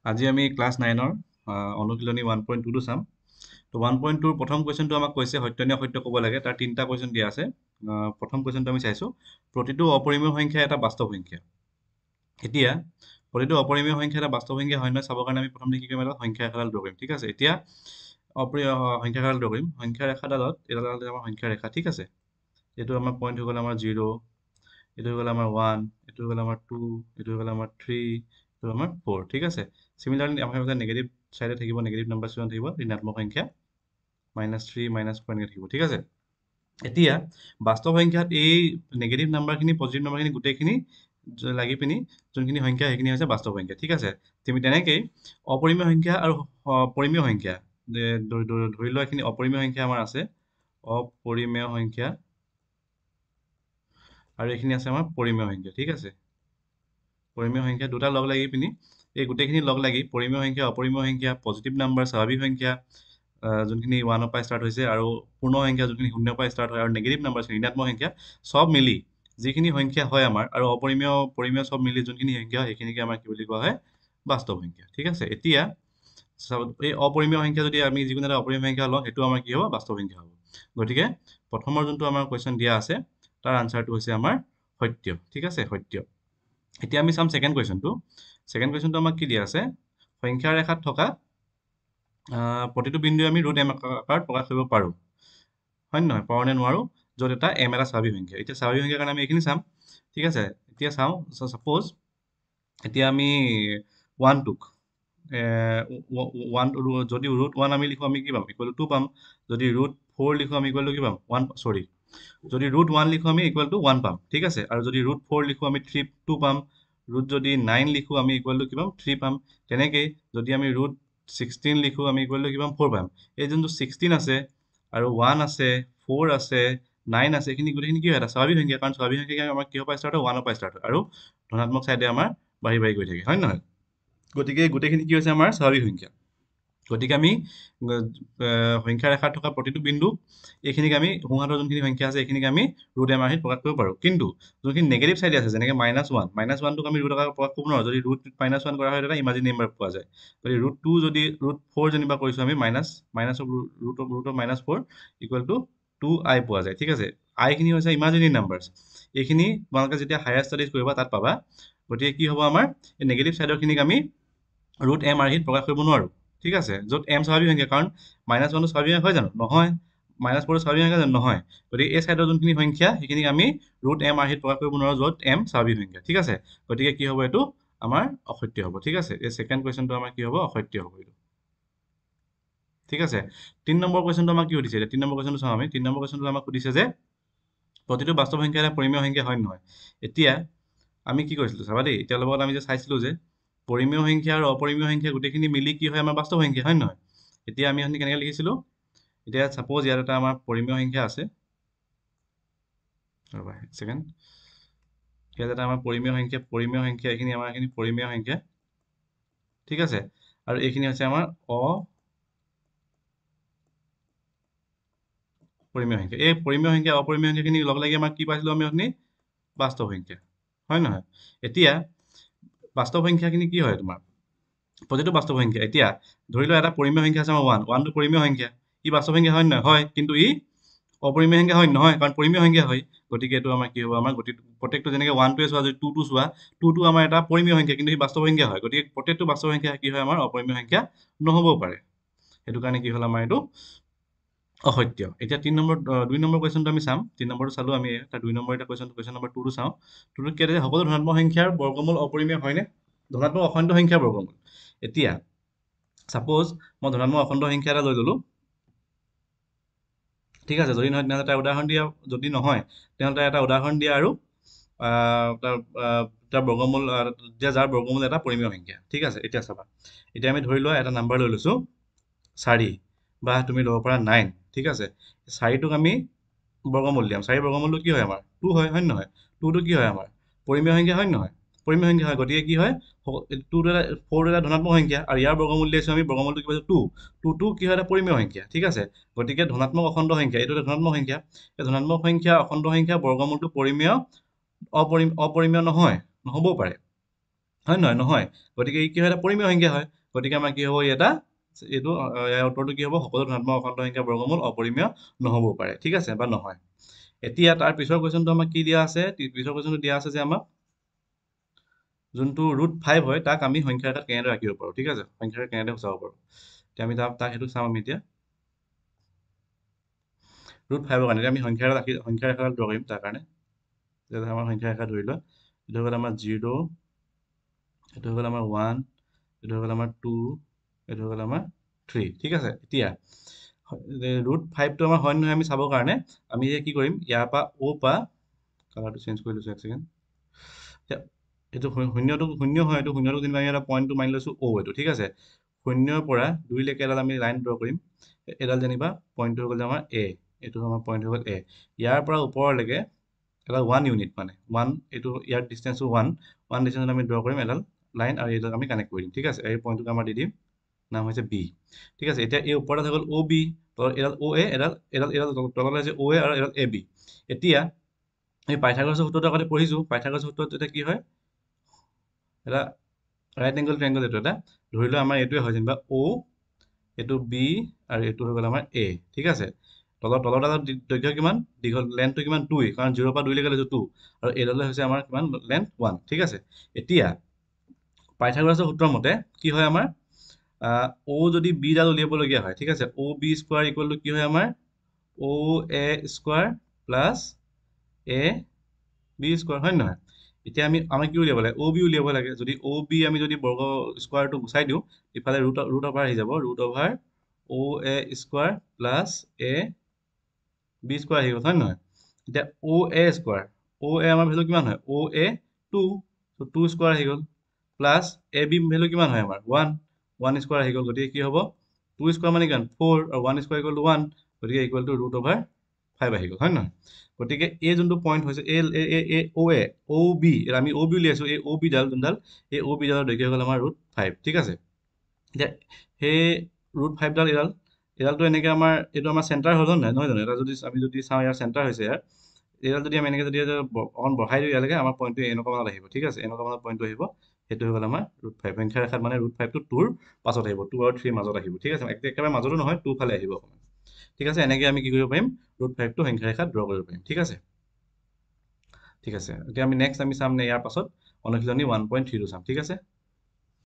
আজি আমি ক্লাছ 9ৰ অনুশীলনী 1.2 চাম। তো 1.2ৰ প্ৰথম কুৱেশ্যনটো আমাক কৈছে সত্য নে অসত্য ক'ব লাগে। তাৰ তিনিটা কুৱেশ্যন দিয়া আছে। প্ৰথম কুৱেশ্যনটো আমি চাইছোঁ, প্ৰতিটো অপৰিমেয় সংখ্যা এটা বাস্তৱ সংখ্যা। এতিয়া প্ৰতিটো অপৰিমেয় সংখ্যা এটা বাস্তৱ সংখ্যা হয় নহয় চাবৰ কাৰণে আমি প্ৰথমতে কি কৰিম, এটা সংখ্যা ৰেখাডাল ড্ৰ কৰিম। ঠিক আছে, এতিয়া সংখ্যা ৰেখাডাল ড্ৰ কৰিম। সংখ্যা ৰেখাডালত এডাল আমাৰ সংখ্যা ৰেখা। ঠিক আছে, এইটো আমাৰ পইণ্ট হৈ গ'ল আমাৰ 0, এইটো হৈ গ'ল আমাৰ 1, এইটো হৈ গ'ল আমাৰ 2, এইটো হৈ গ'ল আমাৰ 3, এইটো আমাৰ 4। ঠিক আছে, চিমিলাৰলি আমাৰ নেগেটিভ চাইডে থাকিব, নেগেটিভ নাম্বাৰ কিছুমান থাকিব, ঋণাত্মক সংখ্যা -3, -4 এনেকৈ থাকিব। ঠিক আছে, এতিয়া বাস্তৱ সংখ্যাত এই নেগেটিভ নাম্বাৰখিনি পজিটিভ নাম্বাৰখিনি গোটেইখিনি লাগি পিনি যোনখিনি সংখ্যা সেইখিনি হৈছে বাস্তৱ সংখ্যা। ঠিক আছে, তেনেকেই অপৰিমেয় সংখ্যা আৰু পৰিমেয় সংখ্যা, ধৰি লোৱা এইখিনি অপৰিমেয় সংখ্যা আমাৰ আছে, অপৰিমেয় সংখ্যা, আৰু এইখিনি আছে আমাৰ পৰিমেয় সংখ্যা। ঠিক আছে, পৰিমেয় সংখ্যা দুটা লগ লাগি পিনি এই গোটেইখিনি লগ লাগি পৰিমেয় সংখ্যা, অপৰিমেয় সংখ্যা, পজিটিভ নাম্বাৰ, স্বাভাৱিক সংখ্যা যোনখিনি 1ৰ পৰা ষ্টাৰ্ট হৈছে, আৰু পূৰ্ণ সংখ্যা যোনখিনি 0ৰ পৰা ষ্টাৰ্ট হয়, আৰু নেগেটিভ নাম্বাৰ ঋণাত্মক সংখ্যা চব মিলি যিখিনি সংখ্যা হয় আমাৰ, আৰু অপৰিমেয় পৰিমেয় চব মিলি যোনখিনি সংখ্যা হয় সেইখিনিকে আমাৰ কি বুলি কোৱা হয়, বাস্তৱ সংখ্যা। ঠিক আছে, এতিয়া এই অপৰিমেয় সংখ্যা যদি আমি যিকোনো এটা অপৰিমেয় সংখ্যা লওঁ, সেইটো আমাৰ কি হ'ব, বাস্তৱ সংখ্যা হ'ব। গতিকে প্ৰথমৰ যোনটো আমাৰ কুৱেশ্যন দিয়া আছে তাৰ আনচাৰটো হৈছে আমাৰ সত্য। ঠিক আছে, সত্য। এতিয়া আমি চাম ছেকেণ্ড কুৱেশ্যনটো। ছেকেণ্ড কুৱেশ্যনটো আমাক কি দিয়া আছে, সংখ্যা ৰেখাত থকা প্ৰতিটো বিন্দুৱে আমি ৰুট এম আকাৰত প্ৰকাশ কৰিব পাৰোঁ, হয় নহয়, পাৰোঁ নে নোৱাৰোঁ, য'ত এটা এম এটা স্বাভাৱিক সংখ্যা। এতিয়া স্বাভাৱিক সংখ্যাৰ কাৰণে আমি এইখিনি চাম। ঠিক আছে, এতিয়া চাওঁ, ছাপ'জ এতিয়া আমি 1টোক যদি √1 আমি লিখোঁ, আমি কি পাম, =2 পাম। যদি √4 লিখোঁ আমি কি পাম, যদি √1 লিখোঁ আমি =1 পাম। ঠিক আছে, আৰু যদি √4 লিখোঁ আমি 2 পাম। যদি 9 লিখোঁ আমি কি পাম, 3 পাম। তেনেকেই যদি আমি √16 লিখোঁ আমি কি পাম, 4 পাম। এই যোনটো 16 আছে আৰু 1 আছে, 4 আছে, 9 আছে, এইখিনি গোটেইখিনি কি হয়, এটা স্বাভাৱিক সংখ্যা। কাৰণ স্বাভাৱিক সংখ্যা আমাৰ কিহৰ পৰা ষ্টাৰ্ট হয়, 1ৰ পৰা ষ্টাৰ্ট হয়, আৰু ধনাত্মক চাইডে আমাৰ বাঢ়ি বাঢ়ি গৈ থাকে, হয় নহয়। গতিকে গোটেইখিনি কি হৈছে, আমাৰ স্বাভাৱিক সংখ্যা। গতিকে আমি সংখ্যা ৰেখাত থকা প্ৰতিটো বিন্দু এইখিনিক আমি সোঁহাতৰ যোনখিনি সংখ্যা আছে এইখিনিক আমি ৰুট এম আৰ্হিত প্ৰকাশ কৰিব পাৰোঁ। কিন্তু যোনখিনি নেগেটিভ চাইডে আছে, যেনেকৈ -1টোক আমি ৰুট আকাৰত প্ৰকাশ কৰিব নোৱাৰোঁ। যদি √-1 কৰা হয়, এটা ইমাজিনেৰী নাম্বাৰ পোৱা যায়। যদি √2, যদি √4 যেনিবা কৰিছোঁ আমি, -√4 2i পোৱা যায়। ঠিক আছে, আইখিনি হৈছে ইমাজিনেৰী নাম্বাৰছ। এইখিনি তোমালোকে যেতিয়া হায়াৰ ষ্টাডিজ কৰিবা তাত পাবা। গতিকে কি হ'ব, আমাৰ এই নেগেটিভ চাইডৰখিনিক আমি ৰুট এম আৰ্হিত প্ৰকাশ কৰিব নোৱাৰোঁ। ঠিক আছে, য'ত এম স্বাভাৱিক সংখ্যা, কাৰণ -1টো স্বাভাৱিক সংখ্যা হয় জানো, নহয়। -4 স্বাভাৱিক সংখ্যা জানো, নহয়। গতিকে এই চাইডৰ যোনখিনি সংখ্যা সেইখিনিক আমি ৰুট এম আৰ্হিত প্ৰকাশ কৰিব নোৱাৰোঁ, য'ত এম স্বাভাৱিক সংখ্যা। ঠিক আছে, গতিকে কি হ'ব, এইটো আমাৰ অসত্য হ'ব। ঠিক আছে, এই ছেকেণ্ড কুৱেশ্যনটো আমাৰ কি হ'ব, অসত্য হ'ব এইটো। ঠিক আছে, 3 নম্বৰ কুৱেশ্যনটো আমাক কি সুধিছে, এতিয়া 3 নম্বৰ কুৱেশ্যনটো চাওঁ আমি। 3 নম্বৰ কুৱেশ্যনটো আমাক সুধিছে যে প্ৰতিটো বাস্তৱ সংখ্যা এটা পৰিমেয় সংখ্যা হয় নহয়। এতিয়া আমি কি কৰিছিলোঁ চাবা দেই, এতিয়া লগত আমি যে চাইছিলোঁ যে পৰিমেয় সংখ্যা আৰু অপৰিমেয় সংখ্যা গোটেইখিনি মিলি কি হয়, আমাৰ বাস্তৱ সংখ্যা, হয় নহয়। এতিয়া আমি এইখিনি কেনেকৈ লিখিছিলোঁ, এতিয়া ছাপ'জ ইয়াত এটা আমাৰ পৰিমেয় সংখ্যা আছে, ৰ'বা এক ছেকেণ্ড, ইয়াত এটা আমাৰ পৰিমেয় সংখ্যা, এইখিনি আমাৰ এইখিনি পৰিমেয় সংখ্যা। ঠিক আছে, আৰু এইখিনি হৈছে আমাৰ অপৰিমেয় সংখ্যা। এই পৰিমেয় সংখ্যা অপৰিমেয় সংখ্যাখিনি লগ লাগি আমাৰ কি পাইছিলোঁ, আমি এইখিনি বাস্তৱ সংখ্যা, হয় নহয়। এতিয়া বাস্তৱ সংখ্যাখিনি কি হয়, তোমাৰ প্ৰতিটো বাস্তৱ সংখ্যা। এতিয়া ধৰি লোৱা এটা পৰিমেয় সংখ্যা আছে আমাৰ 1টো পৰিমেয় সংখ্যা, ই বাস্তৱ সংখ্যা হয় নহয়, হয়, কিন্তু ই অপৰিমেয় সংখ্যা হয় নহয়, কাৰণ পৰিমেয় সংখ্যা হয়। গতিকে এইটো আমাৰ কি হ'ব, আমাৰ প্ৰত্যেকটো যেনেকৈ 1টোৱে চোৱা, যদি 2টো চোৱা, 2টো আমাৰ এটা পৰিমেয় সংখ্যা, কিন্তু ই বাস্তৱ সংখ্যা হয়। গতিকে প্ৰত্যেকটো বাস্তৱ সংখ্যা কি হয়, আমাৰ অপৰিমেয় সংখ্যা নহ'বও পাৰে। সেইটো কাৰণে কি হ'ল, আমাৰ এইটো অসত্য। এতিয়া 2 নম্বৰ কুৱেশ্যনটো আমি চাম। 3 নম্বৰটো চালোঁ আমি, এটা 2 নম্বৰ এটা কুৱেশ্যন নম্বৰ 2টো চাওঁ। 2টোত কি আছে, সকলো ধনাত্মক সংখ্যাৰ বৰ্গমূল অপৰিমেয় হয়নে, ধনাত্মক অখণ্ড সংখ্যাৰ বৰ্গমূল। এতিয়া ছাপ'জ মই ধনাত্মক অখণ্ড সংখ্যা এটা লৈ ল'লোঁ। ঠিক আছে, যদি নহয় তেনেহ'লে এটা উদাহৰণ দিয়া, যদি নহয় তেনেহ'লে এটা উদাহৰণ দিয়া, আৰু তাৰ বৰ্গমূল, যাৰ বৰ্গমূল এটা পৰিমেয় সংখ্যা। ঠিক আছে, এতিয়া চাবা, এতিয়া আমি ধৰি লোৱা এটা নাম্বাৰ লৈ লৈছোঁ 4, বা তুমি ল'ব পাৰা 9। ঠিক আছে, 4টোক আমি বৰ্গমূল দিয়াম। 4 বৰ্গমূলটো কি হয়, আমাৰ 2 হয়, হয় নহয়। 2টো কি হয়, আমাৰ পৰিমেয় সংখ্যা, হয় নহয়, পৰিমেয় সংখ্যা হয়। গতিকে কি হয়, 4টো এটা ধনাত্মক সংখ্যা, আৰু ইয়াৰ বৰ্গমূল দিছোঁ আমি, বৰ্গমূলটো কি পাইছোঁ, 2। 2টো কি হয়, এটা পৰিমেয় সংখ্যা। ঠিক আছে, গতিকে ধনাত্মক অখণ্ড সংখ্যা, এইটো এটা ধনাত্মক সংখ্যা। এই ধনাত্মক সংখ্যা অখণ্ড সংখ্যা বৰ্গমূলটো পৰিমেয়, অপৰিমেয় নহয়, নহ'বও পাৰে। হয় নহয় নহয় গতিকে ই কি হয় এটা পৰিমেয় সংখ্যা হয় গতিকে আমাৰ কি হ'ব এটা এইটো ইয়াৰ উত্তৰটো কি হ'ব সকলো ধনাত্মক অখণ্ড সংখ্যা বৰ্গমূল অপৰিমেয় নহ'বও পাৰে ঠিক আছে বা নহয় এতিয়া তাৰ পিছৰ কুৱেশ্যনটো আমাক কি দিয়া আছে পিছৰ কুৱেশ্যনটো দিয়া আছে যে আমাক যোনটো √5 হয় তাক আমি সংখ্যা এটাত কেনেদৰে ৰাখিব পাৰোঁ ঠিক আছে সংখ্যা এটা কেনেদৰে সূচাব পাৰোঁ এতিয়া আমি তাক সেইটো চাম আমি এতিয়া √5 কাৰণে এতিয়া আমি সংখ্যা ৰেখা ড্ৰ কৰিম তাৰ কাৰণে তেতিয়া আমাৰ সংখ্যা ৰেখা ধৰি লোৱা এইটো হৈ গ'ল আমাৰ 0 এইটো হৈ গ'ল আমাৰ 1 এইটো হৈ গ'ল আমাৰ 2 এইটো হৈ গ'ল আমাৰ 3 ঠিক আছে এতিয়া √5টো আমাৰ হয় নহয় আমি চাবৰ কাৰণে আমি কি কৰিম ইয়াৰ পৰা অ' পৰা কালাৰটো চেঞ্জ কৰি লৈছোঁ এক ছেকেণ্ড এইটো শূন্য হয় এইটো শূন্যটো যেনিবা আমি এটা পইণ্টটো মানি লৈছোঁ অ' এইটো ঠিক আছে শূন্যৰ পৰা 2লৈকে এডাল আমি লাইন ড্ৰ কৰিম এডাল যেনিবা পইণ্টটো হৈ গ'ল আমাৰ এ এইটো আমাৰ পইণ্ট হৈ গ'ল এ ইয়াৰ পৰা ওপৰলৈকে এডাল 1 ইউনিট মানে 1 এইটো ইয়াৰ ডিষ্টেঞ্চটো 1 ডিষ্টেঞ্চত আমি ড্ৰ কৰিম এডাল লাইন আৰু এইডাল আমি কানেক্ট কৰি দিম ঠিক আছে এই পইণ্টটোক আমাৰ দি দিম নাম হৈছে বি ঠিক আছে এতিয়া এই ওপৰত হৈ গ'ল অ' বি তলত এডাল অ' এ এডাল তলত হৈছে অ' এ আৰু এডাল এ বি এতিয়া আমি পাইথাগোৰাছৰ সূত্ৰটো আগতে পঢ়িছোঁ পাইথাগোৰাছৰ সূত্ৰত এতিয়া কি হয় এটা ৰাইট এংগল ট্ৰাইংগল এইটো এটা ধৰি লোৱা আমাৰ এইটোৱে হয় যেনিবা অ' এইটো বি আৰু এইটো হৈ গ'ল আমাৰ এ ঠিক আছে তলৰ ডালৰ দৈৰ্ঘ্য কিমান দীঘল লেন্থটো কিমান 2 কাৰণ 0 পৰা 2লৈকে লৈছোঁ 2 আৰু এইডালে হৈছে আমাৰ কিমান লেন্থ 1 ঠিক আছে এতিয়া পাইথাগোৰাছৰ সূত্ৰৰ মতে কি হয় আমাৰ অ' যদি বিডাল উলিয়াবলগীয়া হয় ঠিক আছে অ' বি স্কোৱাৰ ইকুৱেল টু কি হয় আমাৰ অ' এ square plus A B square হয় নহয় এতিয়া আমাক কি উলিয়াব লাগে অ' বি উলিয়াব লাগে যদি অ' বি আমি যদি বৰ্গ স্কোৱাৰটো গুচাই দিওঁ ইফালে ৰুট অভাৰ আহি যাব root over O' A square plus A B square আহি গ'ল হয় নহয় এতিয়া অ' এ স্কোৱাৰ অ' এ আমাৰ ভেলু কিমান হয় অ' এ 2 2 স্কোৱাৰ আহি গ'ল প্লাছ এ বি ভেলু কিমান হয় আমাৰ 1 স্কোৱাৰ আহি গ'ল গতিকে কি হ'ব 2 স্কোৱাৰ মানে কিমান 4 আৰু 1 স্কোৱাৰ ইকুৱেল টু 1 গতিকে ইকুৱেল টু ৰুট অভাৰ 5 আহি গ'ল হয় নহয় গতিকে এই যোনটো পইণ্ট হৈছে অ' বি আমি অ' বি উলিয়াইছোঁ এই অ' বিডাল যোনডাল এই অ' বিডালৰ দৈৰ্ঘ্য হৈ গ'ল আমাৰ √5 ঠিক আছে এতিয়া সেই √5ডাল এডালটো এনেকৈ আমাৰ এইটো আমাৰ চেণ্টাৰ হ'ল নহয় নহয় জানো এটা যদি আমি যদি চাওঁ ইয়াৰ চেণ্টাৰ হৈছে এইডাল যদি আমি এনেকৈ যদি অকণ বঢ়াই দিওঁ ইয়ালৈকে আমাৰ পইণ্টটো এনেকুৱা মানত আহিব ঠিক আছে এনেকুৱা মানত পইণ্টটো আহিব সেইটো হৈ গ'ল আমাৰ √5 সংখ্যা ৰেখাত মানে √5টো 2ৰ পাছত আহিব 2 আৰু 3 মাজত আহিব ঠিক আছে একেবাৰে মাজতো নহয় 2 ফালে আহিব অকণমান ঠিক আছে এনেকৈ আমি কি কৰিব পাৰিম √5টো সংখ্যা ৰেখাত ড্ৰ কৰিব পাৰিম ঠিক আছে এতিয়া আমি নেক্সট আমি চাম ইয়াৰ পাছত অনুশীলনী 1.3টো চাম ঠিক আছে